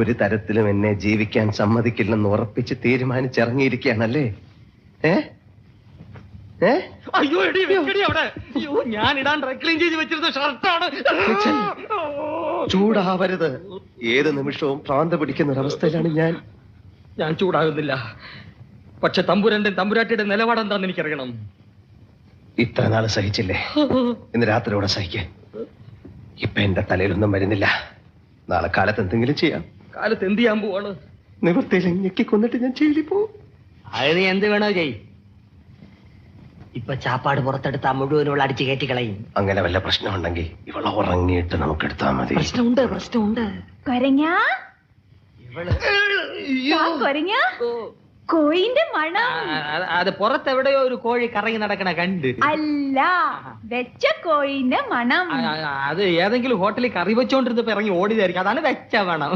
ഒരു തരത്തിലും എന്നെ ജീവിക്കാൻ സമ്മതിക്കില്ലെന്ന് ഉറപ്പിച്ച് തീരുമാനിച്ചിറങ്ങിയിരിക്കുകയാണല്ലേ? അയ്യോ എടി അവിടെ. അയ്യോ ഞാൻ ഇടാൻ ക്ലീൻ ചെയ്ത് വെച്ചിരുന്ന ഷർട്ടാണ്. ചൂടാവരുത്. ഏത് നിമിഷവും ഭ്രാന്ത് പിടിക്കുന്ന ഒരവസ്ഥയിലാണ് ഞാൻ. ഞാൻ ചൂടാകുന്നില്ല. പക്ഷെ തമ്പുരാട്ടിയുടെ നിലപാടെന്താന്ന് എനിക്കറിയണം. ഇത്ര നാള് സഹിച്ചില്ലേ, ഇന്ന് രാത്രിയോടെ സഹിക്കേ. ഇപ്പൊ എന്റെ തലയിലൊന്നും വരുന്നില്ല. നാളെ കാലത്ത് എന്തെങ്കിലും ചെയ്യാം. കാലത്ത് എന്ത് ചെയ്യാൻ പോവാണ്? നിവൃത്തിയിൽ ഞെക്കി കൊന്നിട്ട് ഞാൻ ജയിലിൽ പോവും. അത് നീ എന്ത് വേണോ ചെയ്. ഇപ്പൊ ചാപ്പാട് പുറത്തെടുത്താ മുഴുവനുള്ള അടിച്ചു കയറ്റി കളയും. അങ്ങനെ വല്ല പ്രശ്നമുണ്ടെങ്കിൽ ഇവളെ ഉറങ്ങിയിട്ട് നമുക്ക് എടുത്താ മതി. പ്രശ്നമുണ്ട്. കോഴിന്റെ മണം. അത് പുറത്തെവിടെയോ ഒരു കോഴി കറങ്ങി നടക്കണ കണ്ട്. അല്ല, വെച്ച കോഴിന്റെ മണം. അത് ഏതെങ്കിലും ഹോട്ടലിൽ കറി വെച്ചോണ്ടിരുന്നപ്പോ ഇറങ്ങി ഓടിയതായിരിക്കും. അതാണ് വെച്ച മണം.